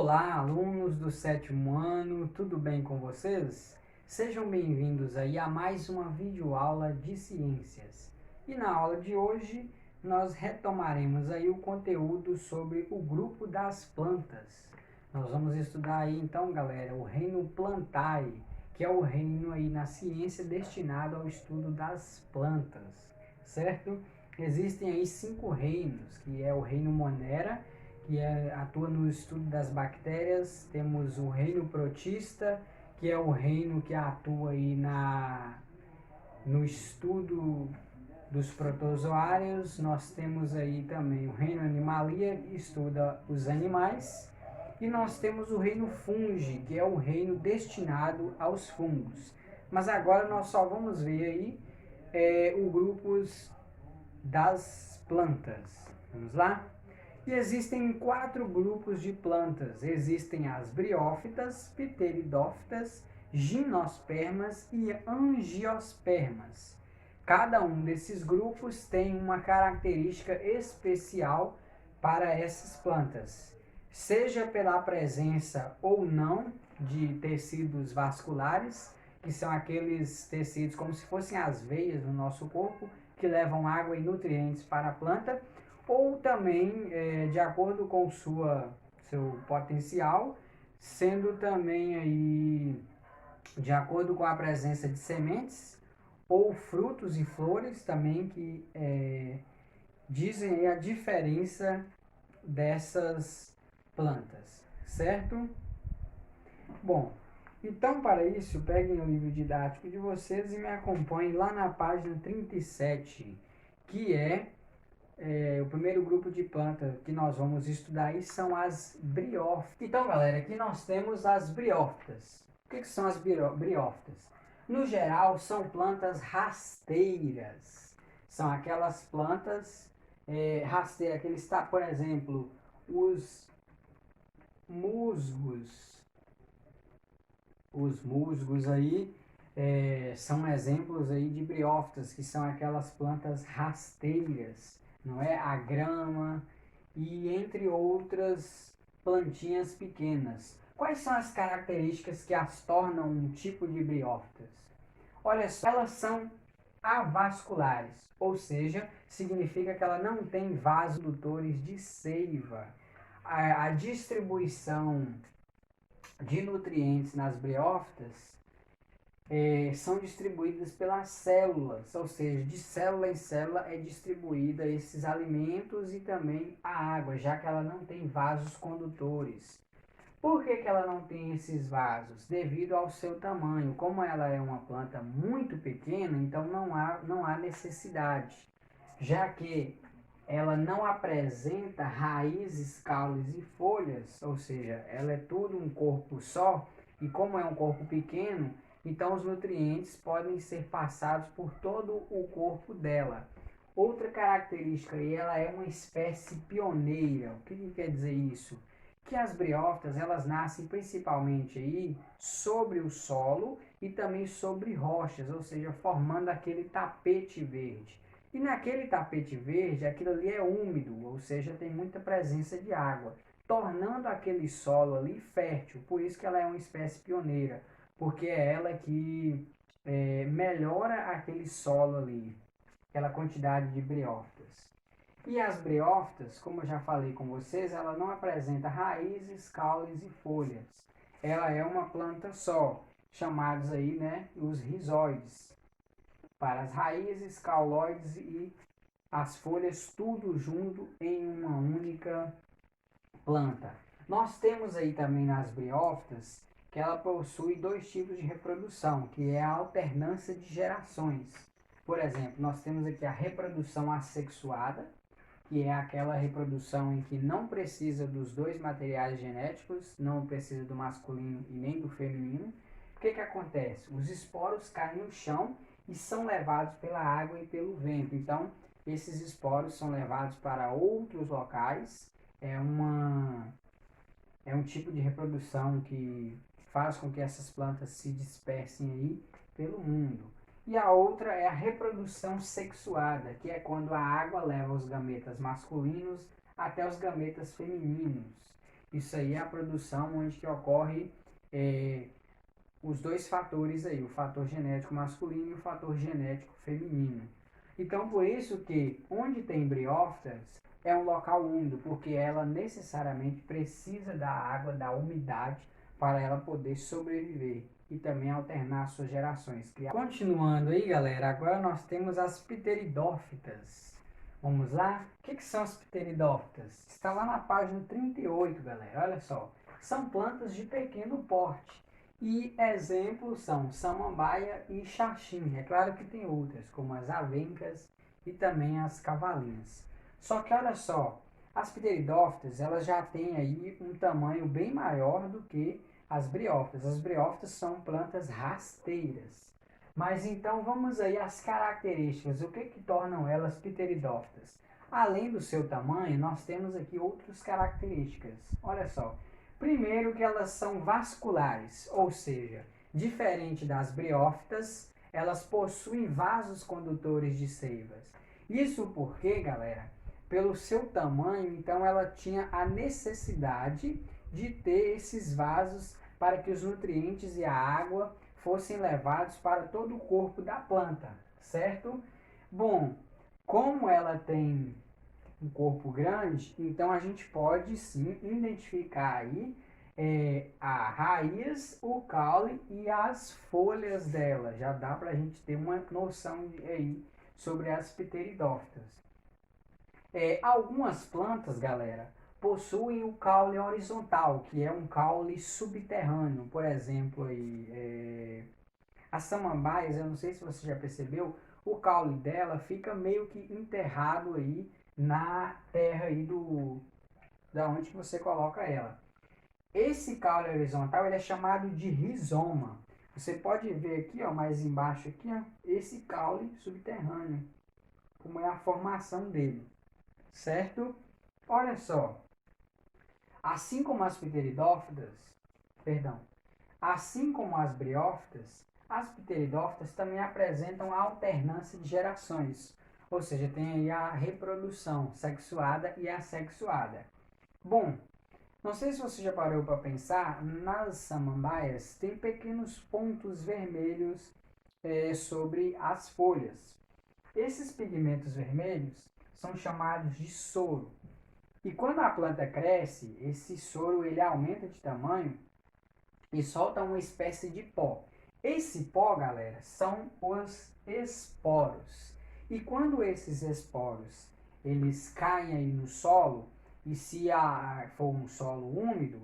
Olá, alunos do sétimo ano, tudo bem com vocês? Sejam bem-vindos aí a mais uma videoaula de ciências. E na aula de hoje nós retomaremos aí o conteúdo sobre o grupo das plantas. Nós vamos estudar aí então, galera, o reino Plantae, que é o reino aí na ciência destinado ao estudo das plantas, certo? Existem aí 5 reinos, que é o reino Monera, que atua no estudo das bactérias. Temos o reino protista, que é o reino que atua aí no estudo dos protozoários. Nós temos aí também o reino animalia, que estuda os animais. E nós temos o reino fungi, que é o reino destinado aos fungos. Mas agora nós só vamos ver aí o grupos das plantas. Vamos lá? E existem 4 grupos de plantas. Existem as briófitas, pteridófitas, gimnospermas e angiospermas. Cada um desses grupos tem uma característica especial para essas plantas, seja pela presença ou não de tecidos vasculares, que são aqueles tecidos como se fossem as veias do nosso corpo, que levam água e nutrientes para a planta, ou também de acordo com seu potencial, sendo também aí de acordo com a presença de sementes ou frutos e flores também que dizem a diferença dessas plantas, certo? Bom, então para isso peguem o livro didático de vocês e me acompanhem lá na página 37, que o primeiro grupo de planta que nós vamos estudar aí são as briófitas. Então, galera, aqui nós temos as briófitas. O que são as briófitas? No geral, são plantas rasteiras. São aquelas plantas rasteiras, que está, por exemplo, os musgos. Os musgos aí são exemplos aí de briófitas, que são aquelas plantas rasteiras, não é? A grama e entre outras plantinhas pequenas. Quais são as características que as tornam um tipo de briófitas? Olha só, elas são avasculares, ou seja, significa que ela não tem vasodutores de seiva. A distribuição de nutrientes nas briófitas são distribuídas pelas células, ou seja, de célula em célula é distribuída esses alimentos e também a água, já que ela não tem vasos condutores. Por que ela não tem esses vasos? Devido ao seu tamanho. Como ela é uma planta muito pequena, então não há necessidade, já que ela não apresenta raízes, caules e folhas, ou seja, ela é tudo um corpo só, e como é um corpo pequeno, então os nutrientes podem ser passados por todo o corpo dela. Outra característica, e ela é uma espécie pioneira. O que quer dizer isso? Que as briófitas, elas nascem principalmente aí sobre o solo e também sobre rochas, ou seja, formando aquele tapete verde. E naquele tapete verde, aquilo ali é úmido, ou seja, tem muita presença de água, tornando aquele solo ali fértil. Por isso que ela é uma espécie pioneira, porque é ela que melhora aquele solo ali, aquela quantidade de briófitas. E as briófitas, como eu já falei com vocês, ela não apresenta raízes, caules e folhas. Ela é uma planta só, chamados aí, né, os rizóides. Para as raízes, cauloides e as folhas, tudo junto em uma única planta. Nós temos aí também nas briófitas que ela possui 2 tipos de reprodução, que é a alternância de gerações. Por exemplo, nós temos aqui a reprodução assexuada, que é aquela reprodução em que não precisa dos 2 materiais genéticos, não precisa do masculino e nem do feminino. O que acontece? Os esporos caem no chão e são levados pela água e pelo vento. Então, esses esporos são levados para outros locais. É um tipo de reprodução que faz com que essas plantas se dispersem aí pelo mundo. E a outra é a reprodução sexuada, que é quando a água leva os gametas masculinos até os gametas femininos. Isso aí é a produção onde que ocorre os dois fatores aí, o fator genético masculino e o fator genético feminino. Então, por isso que onde tem briófitas é um local úmido, porque ela necessariamente precisa da água, da umidade, para ela poder sobreviver e também alternar suas gerações. Continuando aí, galera, agora nós temos as pteridófitas. Vamos lá? O que são as pteridófitas? Está lá na página 38, galera, olha só. São plantas de pequeno porte. E exemplos são samambaia e xaxim. É claro que tem outras, como as avencas e também as cavalinhas. Só que olha só, as pteridófitas, elas já têm aí um tamanho bem maior do que as briófitas. As briófitas são plantas rasteiras. Mas então vamos aí às características, o que tornam elas pteridófitas? Além do seu tamanho, nós temos aqui outras características. Olha só, primeiro que elas são vasculares, ou seja, diferente das briófitas, elas possuem vasos condutores de seivas. Isso porque, galera, pelo seu tamanho, então ela tinha a necessidade de ter esses vasos para que os nutrientes e a água fossem levados para todo o corpo da planta, certo? Bom, como ela tem um corpo grande, então a gente pode sim identificar aí a raiz, o caule e as folhas dela. Já dá para a gente ter uma noção aí sobre as pteridófitas. Algumas plantas, galera, possuem o caule horizontal, que é um caule subterrâneo. Por exemplo, aí, as samambaias, eu não sei se você já percebeu, o caule dela fica meio que enterrado aí na terra aí da onde que você coloca ela. Esse caule horizontal ele é chamado de rizoma. Você pode ver aqui, ó, mais embaixo aqui, ó, esse caule subterrâneo, como é a formação dele, certo? Olha só, assim como as assim como as briófitas, as pteridófitas também apresentam a alternância de gerações, ou seja, tem aí a reprodução sexuada e assexuada. Bom, não sei se você já parou para pensar, nas samambaias tem pequenos pontos vermelhos sobre as folhas. Esses pigmentos vermelhos são chamados de soro. E quando a planta cresce, esse soro ele aumenta de tamanho e solta uma espécie de pó. Esse pó, galera, são os esporos. E quando esses esporos eles caem aí no solo, e se for um solo úmido,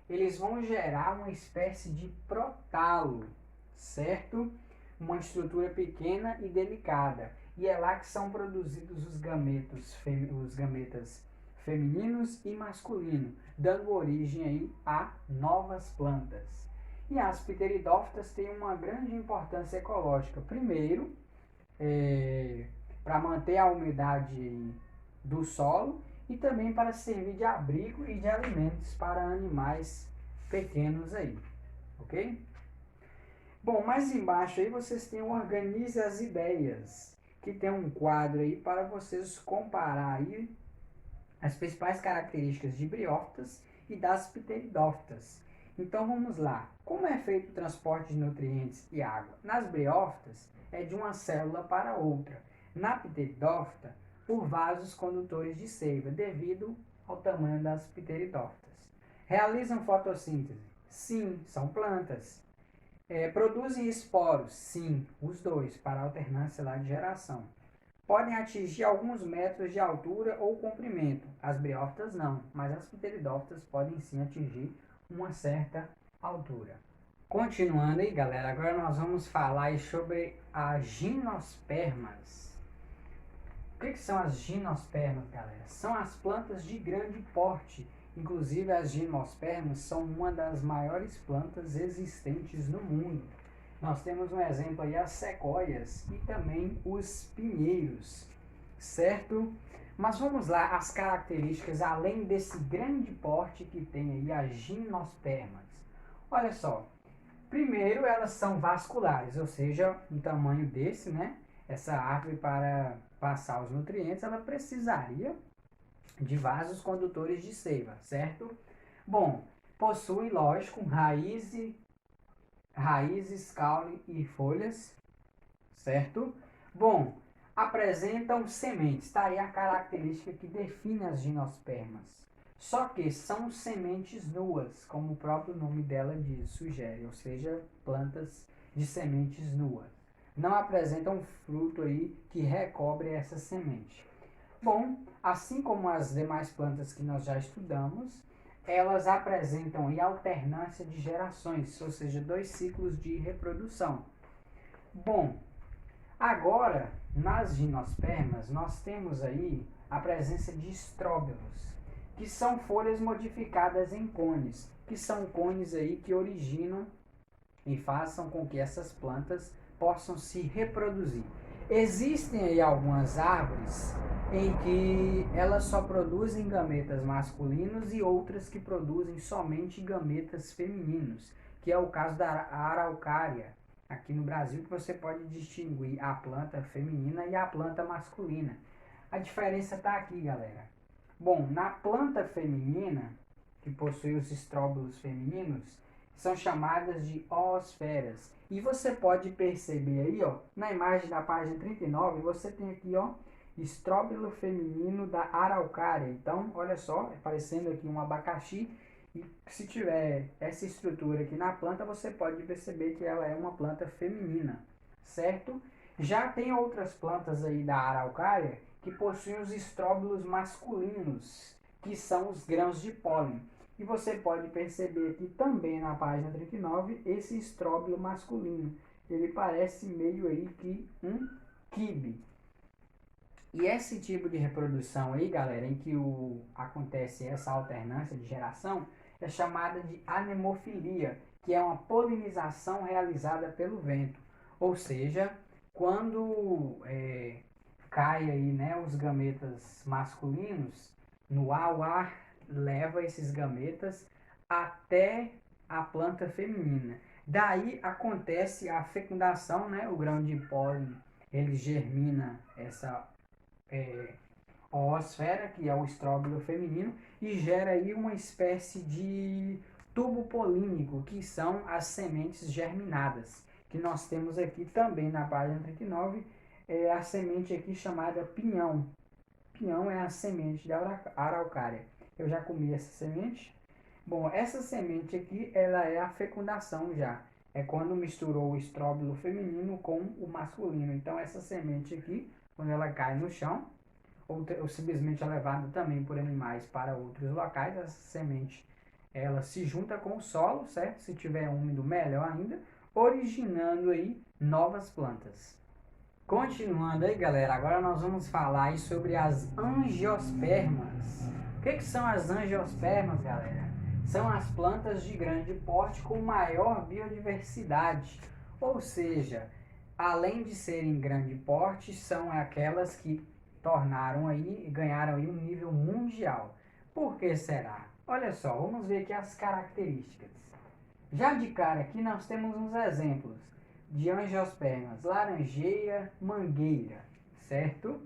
eles vão gerar uma espécie de prótalo, certo? Uma estrutura pequena e delicada. E é lá que são produzidos os gametas femininos e masculinos, dando origem aí a novas plantas. E as pteridófitas têm uma grande importância ecológica. Primeiro, para manter a umidade do solo e também para servir de abrigo e de alimentos para animais pequenos aí, ok? Bom, mais embaixo aí vocês têm o Organize as Ideias, que tem um quadro aí para vocês comparar aí as principais características de briófitas e das pteridófitas. Então vamos lá. Como é feito o transporte de nutrientes e água? Nas briófitas é de uma célula para outra. Na pteridófita, por vasos condutores de seiva, devido ao tamanho das pteridófitas. Realizam fotossíntese? Sim, são plantas. Produzem esporos? Sim, os dois, para alternância lá de geração. Podem atingir alguns metros de altura ou comprimento. As briófitas não, mas as pteridófitas podem sim atingir uma certa altura. Continuando aí, galera, agora nós vamos falar sobre as gimnospermas. O que são as gimnospermas, galera? São as plantas de grande porte. Inclusive, as gimnospermas são uma das maiores plantas existentes no mundo. Nós temos um exemplo aí, as sequoias e também os pinheiros, certo? Mas vamos lá, as características, além desse grande porte que tem aí as gimnospermas. Olha só, primeiro elas são vasculares, ou seja, um tamanho desse, né? Essa árvore para passar os nutrientes, ela precisaria de vasos condutores de seiva, certo? Bom, possui, lógico, raízes, caule e folhas, certo? Bom, apresentam sementes, tá aí a característica que define as gimnospermas. Só que são sementes nuas, como o próprio nome dela diz, sugere, ou seja, plantas de sementes nuas. Não apresentam fruto aí que recobre essa semente. Bom, assim como as demais plantas que nós já estudamos, elas apresentam aí alternância de gerações, ou seja, 2 ciclos de reprodução. Bom, agora nas gimnospermas nós temos aí a presença de estróbilos, que são folhas modificadas em cones, que são cones aí que originam e façam com que essas plantas possam se reproduzir. Existem aí algumas árvores em que elas só produzem gametas masculinos e outras que produzem somente gametas femininos, que é o caso da araucária, aqui no Brasil, que você pode distinguir a planta feminina e a planta masculina. A diferença está aqui, galera. Bom, na planta feminina, que possui os estróbilos femininos, são chamadas de oosferas. E você pode perceber aí, ó, na imagem da página 39, você tem aqui, ó, estróbilo feminino da araucária. Então, olha só, parecendo aqui um abacaxi. E se tiver essa estrutura aqui na planta, você pode perceber que ela é uma planta feminina, certo? Já tem outras plantas aí da araucária que possuem os estróbilos masculinos, que são os grãos de pólen. E você pode perceber aqui também na página 39 esse estróbilo masculino. Ele parece meio aí que um quibe. E esse tipo de reprodução aí, galera, em que acontece essa alternância de geração, é chamada de anemofilia, que é uma polinização realizada pelo vento. Ou seja, quando cai aí, né, os gametas masculinos no ar, o ar leva esses gametas até a planta feminina. Daí acontece a fecundação, né? O grão de pólen ele germina essa oosfera, que é o estróbilo feminino, e gera aí uma espécie de tubo polínico, que são as sementes germinadas, que nós temos aqui também na página 39, a semente aqui chamada pinhão. Pinhão é a semente da araucária. Eu já comi essa semente. Bom, essa semente aqui, ela é a fecundação já. É quando misturou o estróbilo feminino com o masculino. Então, essa semente aqui, quando ela cai no chão, ou simplesmente é levada também por animais para outros locais, essa semente, ela se junta com o solo, certo? Se tiver úmido, melhor ainda, originando aí novas plantas. Continuando aí, galera, agora nós vamos falar aí sobre as angiospermas. O que são as angiospermas, galera? São as plantas de grande porte com maior biodiversidade. Ou seja, além de serem grande porte, são aquelas que ganharam aí um nível mundial. Por que será? Olha só, vamos ver aqui as características. Já de cara aqui nós temos uns exemplos de angiospermas, laranjeira, mangueira, certo?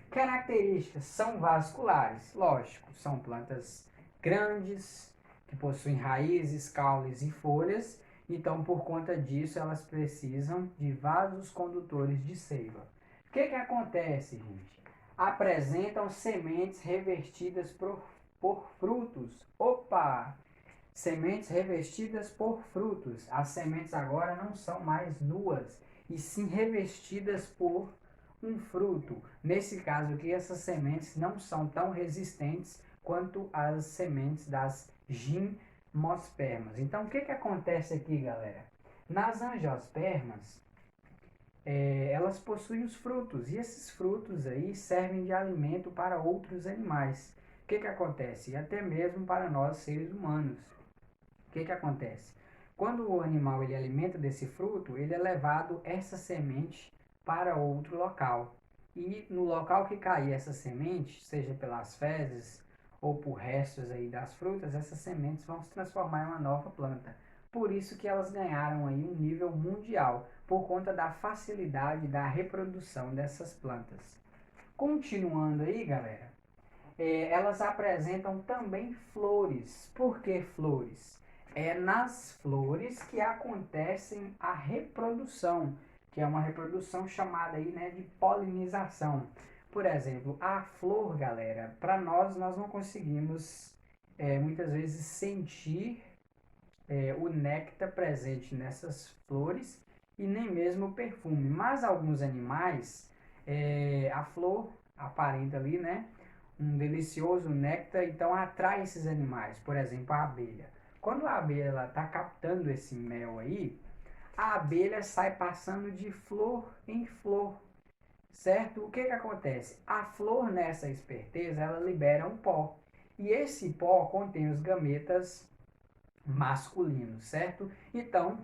Características são vasculares, lógico, são plantas grandes, que possuem raízes, caules e folhas, então por conta disso elas precisam de vasos condutores de seiva. O que acontece, gente? Apresentam sementes revestidas por frutos. Opa! Sementes revestidas por frutos. As sementes agora não são mais nuas, e sim revestidas por um fruto. Nesse caso aqui, essas sementes não são tão resistentes quanto as sementes das gimnospermas. Então, o que acontece aqui, galera? Nas angiospermas, elas possuem os frutos, e esses frutos aí servem de alimento para outros animais. O que acontece? E até mesmo para nós, seres humanos. O que acontece? Quando o animal ele alimenta desse fruto, ele é levado essa semente para outro local. E no local que cair essa semente, seja pelas fezes ou por restos aí das frutas, essas sementes vão se transformar em uma nova planta. Por isso que elas ganharam aí um nível mundial, por conta da facilidade da reprodução dessas plantas. Continuando aí, galera, elas apresentam também flores. Por que flores? É nas flores que acontecem a reprodução, que é uma reprodução chamada aí, né, de polinização. Por exemplo, a flor, galera, para nós não conseguimos muitas vezes sentir o néctar presente nessas flores e nem mesmo o perfume. Mas alguns animais, a flor aparenta ali, né, um delicioso néctar, então atrai esses animais. Por exemplo, a abelha. Quando a abelha está captando esse mel aí, a abelha sai passando de flor em flor, certo? O que que acontece? A flor, nessa esperteza, ela libera um pó. E esse pó contém os gametas masculinos, certo? Então,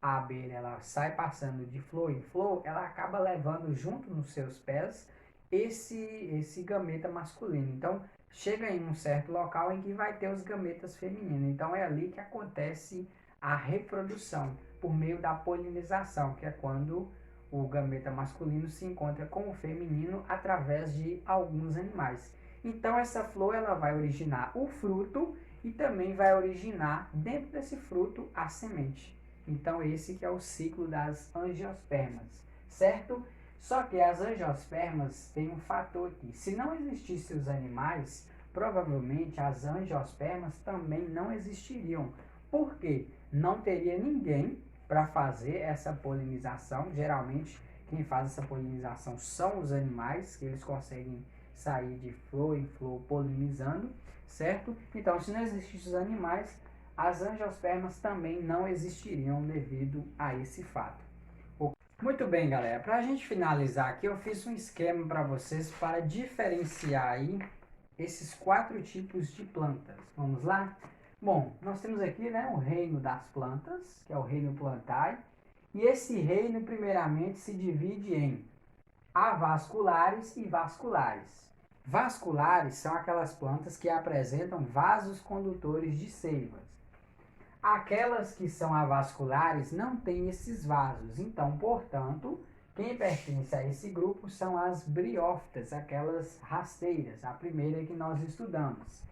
a abelha ela sai passando de flor em flor, ela acaba levando junto nos seus pés esse gameta masculino. Então, chega em um certo local em que vai ter os gametas femininos. Então, é ali que acontece a reprodução por meio da polinização, que é quando o gameta masculino se encontra com o feminino através de alguns animais. Então essa flor ela vai originar o fruto e também vai originar dentro desse fruto a semente. Então esse que é o ciclo das angiospermas, certo? Só que as angiospermas têm um fator aqui. Se não existissem os animais, provavelmente as angiospermas também não existiriam. Por quê? Não teria ninguém para fazer essa polinização. Geralmente quem faz essa polinização são os animais, que eles conseguem sair de flor em flor polinizando, certo? Então, se não existissem os animais, as angiospermas também não existiriam devido a esse fato. Muito bem, galera. Para a gente finalizar aqui, eu fiz um esquema para vocês para diferenciar aí esses 4 tipos de plantas. Vamos lá? Bom, nós temos aqui, né, o reino das plantas, que é o reino plantae, e esse reino, primeiramente, se divide em avasculares e vasculares. Vasculares são aquelas plantas que apresentam vasos condutores de seivas. Aquelas que são avasculares não têm esses vasos, então, portanto, quem pertence a esse grupo são as briófitas, aquelas rasteiras, a primeira que nós estudamos.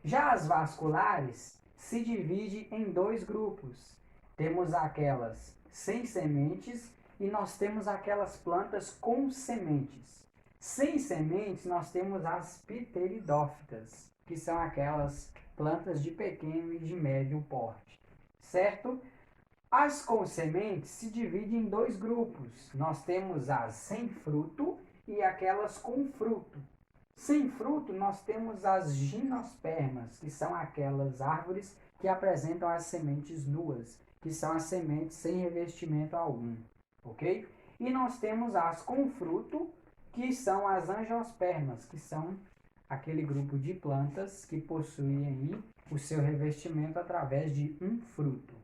Já as vasculares se dividem em 2 grupos. Temos aquelas sem sementes e nós temos aquelas plantas com sementes. Sem sementes, nós temos as pteridófitas, que são aquelas plantas de pequeno e de médio porte, certo? As com sementes se dividem em 2 grupos. Nós temos as sem fruto e aquelas com fruto. Sem fruto, nós temos as gimnospermas, que são aquelas árvores que apresentam as sementes nuas, que são as sementes sem revestimento algum, ok? E nós temos as com fruto, que são as angiospermas, que são aquele grupo de plantas que possuem aí o seu revestimento através de um fruto.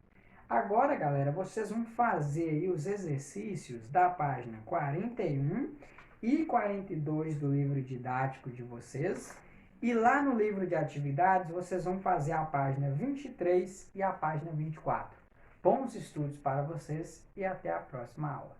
Agora, galera, vocês vão fazer aí os exercícios da página 41 e 42 do livro didático de vocês. E lá no livro de atividades, vocês vão fazer a página 23 e a página 24. Bons estudos para vocês e até a próxima aula.